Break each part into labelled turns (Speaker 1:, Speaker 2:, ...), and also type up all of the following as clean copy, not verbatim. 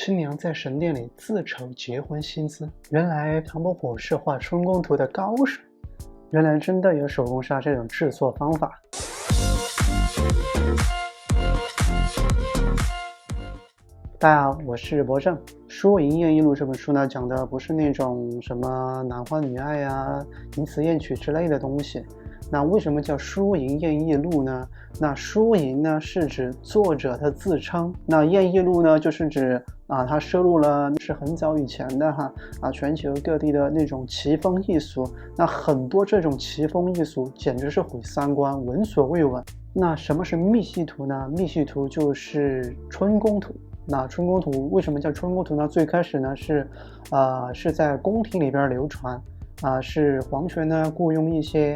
Speaker 1: 新娘在神殿里自筹结婚新姿。原来唐伯虎是画春宫图的高手，原来真的有手工纱这种制作方法。大家好，我是博正。《输赢艳艺录》这本书呢，讲的不是那种什么男欢女爱啊、淫词艳曲之类的东西。那为什么叫《输赢艳艺录》呢？那输赢呢是指作者他自称，那艳艺录呢就是指他收录了是很早以前的全球各地的那种奇风异俗。那很多这种奇风异俗简直是毁三观，闻所未闻。那什么是密系图呢？密系图就是春宫图。那春宫图为什么叫春宫图呢？最开始呢是在宫廷里边流传，是皇权呢雇佣一些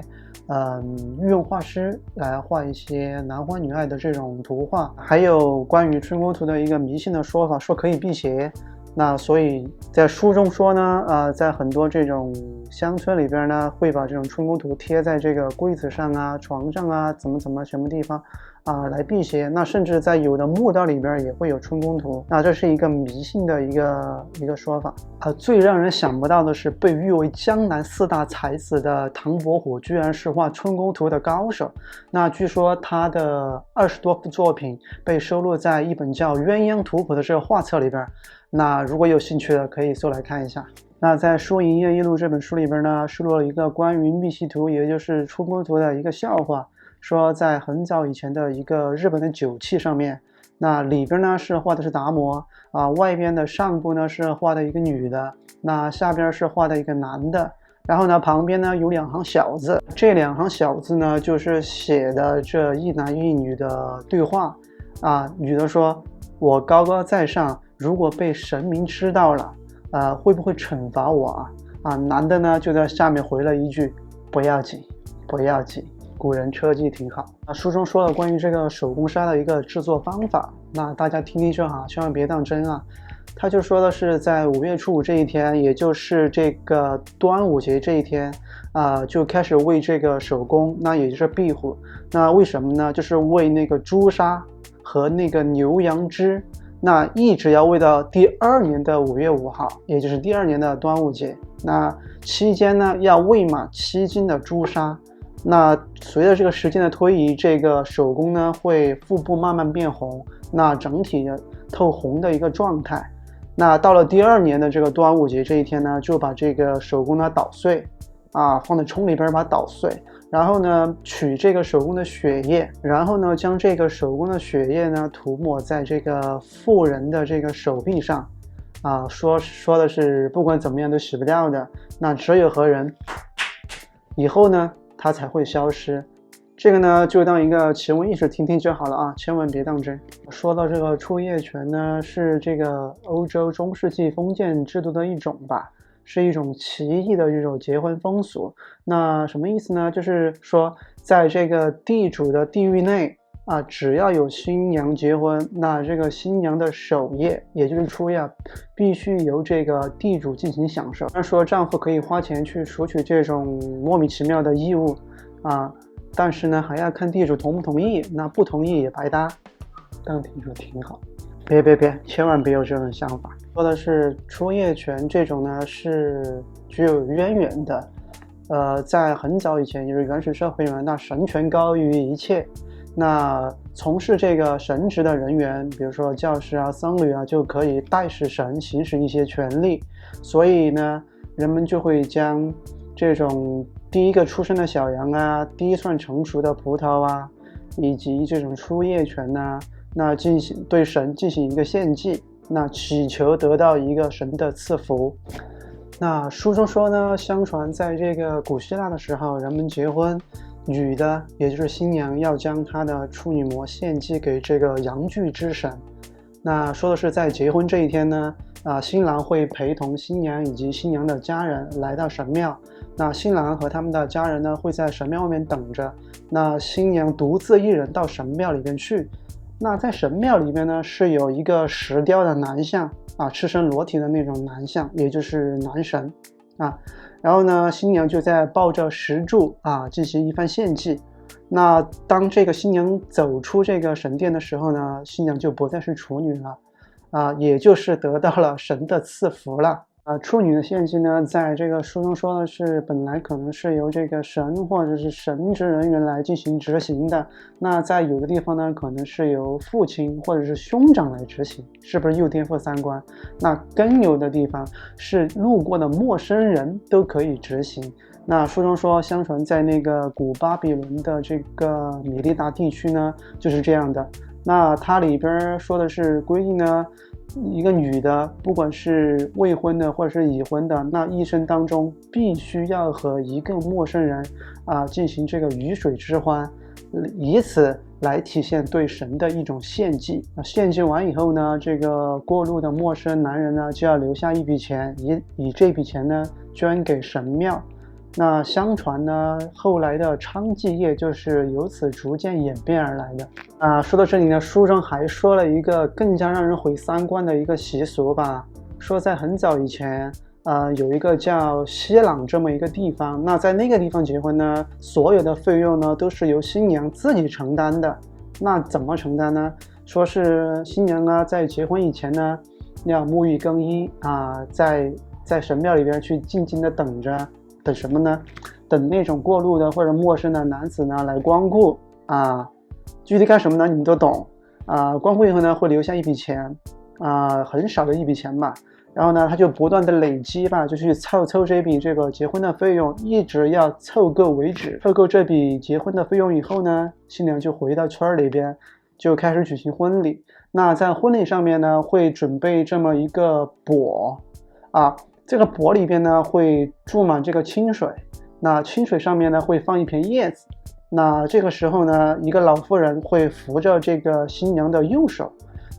Speaker 1: 御用画师来画一些男欢女爱的这种图画。还有关于春宫图的一个迷信的说法，说可以辟邪。那所以在书中说呢，在很多这种乡村里边呢，会把这种春宫图贴在这个柜子上啊、床上啊，怎么什么地方来辟邪。那甚至在有的墓道里边也会有春宫图。那这是一个迷信的一个说法。最让人想不到的是，被誉为江南四大才子的唐伯虎，居然是画春宫图的高手。那据说他的20多幅作品被收录在一本叫《鸳鸯图谱》的这个画册里边。那如果有兴趣的，可以搜来看一下。那在《输赢艳艺录》这本书里边呢，收录了一个关于密系图，也就是春宫图的一个笑话。说在很早以前的一个日本的酒器上面，那里边呢是画的是达摩外边的上部呢是画的一个女的，那下边是画的一个男的，然后呢旁边呢有2行小字，这2行小字呢就是写的这一男一女的对话。女的说：“我高高在上，如果被神明知道了，会不会惩罚我啊？”男的呢就在下面回了一句：“不要紧，不要紧。”古人车技挺好。书中说了关于这个手工纱的一个制作方法，那大家听听就好，千万别当真啊。他就说的是在5月初5这一天，也就是这个端午节这一天就开始喂这个手工，那也就是壁虎。那为什么呢？就是喂那个朱砂和那个牛羊脂，那一直要喂到第2年的5月5号，也就是第2年的端午节。那期间呢要喂满7斤的朱砂。那随着这个时间的推移，这个手工呢会腹部慢慢变红，那整体透红的一个状态。那到了第2年的这个端午节这一天呢，就把这个手工呢捣碎放在冲里边把它捣碎，然后呢取这个手工的血液，然后呢将这个手工的血液呢涂抹在这个妇人的这个手臂上说的是不管怎么样都洗不掉的，那只有和人以后呢它才会消失。这个呢就当一个奇闻异事听听就好了千万别当真。说到这个出夜权呢，是这个欧洲中世纪封建制度的一种吧，是一种奇异的这种结婚风俗。那什么意思呢？就是说在这个地主的地域内只要有新娘结婚，那这个新娘的守夜，也就是初夜，必须由这个地主进行享受。虽然说丈夫可以花钱去索取这种莫名其妙的义务但是呢还要看地主同不同意，那不同意也白搭。当地主挺好，别，千万别有这种想法。说的是出夜权这种呢是具有渊源的，在很早以前，就是原始社会那神权高于一切。那从事这个神职的人员，比如说教师僧侣就可以代使神行使一些权利。所以呢人们就会将这种第一个出生的小羊第一串成熟的葡萄以及这种出夜权那对神进行一个献祭，那祈求得到一个神的赐福。那书中说呢，相传在这个古希腊的时候，人们结婚，女的也就是新娘要将她的处女膜献祭给这个阳具之神。那说的是在结婚这一天呢新郎会陪同新娘以及新娘的家人来到神庙，那新郎和他们的家人呢会在神庙外面等着，那新娘独自一人到神庙里面去。那在神庙里面呢是有一个石雕的男像赤身裸体的那种男像，也就是男神然后呢新娘就在抱着石柱进行一番献祭。那当这个新娘走出这个神殿的时候呢，新娘就不再是处女了也就是得到了神的赐福了。处女的献祭呢，在这个书中说的是，本来可能是由这个神或者是神职人员来进行执行的。那在有的地方呢，可能是由父亲或者是兄长来执行，是不是又颠覆三观？那更有的地方是路过的陌生人都可以执行。那书中说，相传在那个古巴比伦的这个米利达地区呢，就是这样的。那它里边说的是规定呢，一个女的，不管是未婚的或者是已婚的，那一生当中必须要和一个陌生人进行这个鱼水之欢，以此来体现对神的一种献祭。那献祭完以后呢，这个过路的陌生男人呢，就要留下一笔钱，以这笔钱呢捐给神庙。那相传呢，后来的娼妓业就是由此逐渐演变而来的。说到这里呢，书中还说了一个更加让人毁三观的一个习俗吧。说在很早以前，有一个叫西朗这么一个地方，那在那个地方结婚呢，所有的费用呢都是由新娘自己承担的。那怎么承担呢？说是新娘呢在结婚以前呢，要沐浴更衣在神庙里边去静静的等着。等什么呢？等那种过路的或者陌生的男子呢来光顾具体干什么呢？你们都懂光顾以后呢，会留下一笔钱很少的一笔钱吧。然后呢，他就不断的累积吧，就去凑这笔这个结婚的费用，一直要凑够为止。凑够这笔结婚的费用以后呢，新娘就回到村里边，就开始举行婚礼。那在婚礼上面呢，会准备这么一个钵这个钵里边呢会注满这个清水，那清水上面呢会放一片叶子。那这个时候呢，一个老妇人会扶着这个新娘的右手，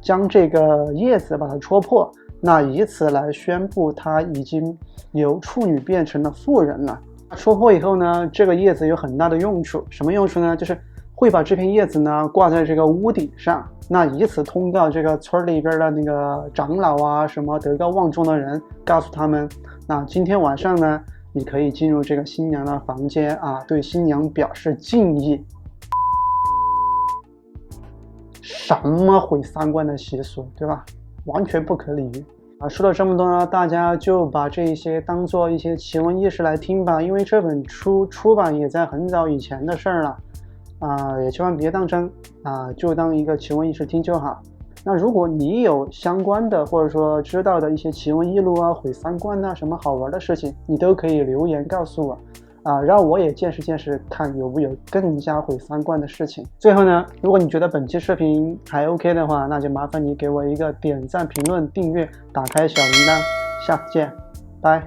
Speaker 1: 将这个叶子把它戳破，那以此来宣布她已经由处女变成了妇人了。戳破以后呢，这个叶子有很大的用处，什么用处呢？就是会把这片叶子呢挂在这个屋顶上，那以此通告这个村里边的那个长老什么德高望重的人，告诉他们，那今天晚上呢，你可以进入这个新娘的房间对新娘表示敬意。什么毁三观的习俗，对吧？完全不可理喻。说了这么多呢，大家就把这一些当做一些奇闻异事来听吧，因为这本书出版也在很早以前的事儿了。也千万别当真就当一个奇闻异事听就好。那如果你有相关的或者说知道的一些奇闻异录毁三观什么好玩的事情，你都可以留言告诉我让我也见识见识，看有没有更加毁三观的事情。最后呢，如果你觉得本期视频还 OK 的话，那就麻烦你给我一个点赞、评论、订阅，打开小铃铛。下次见，拜。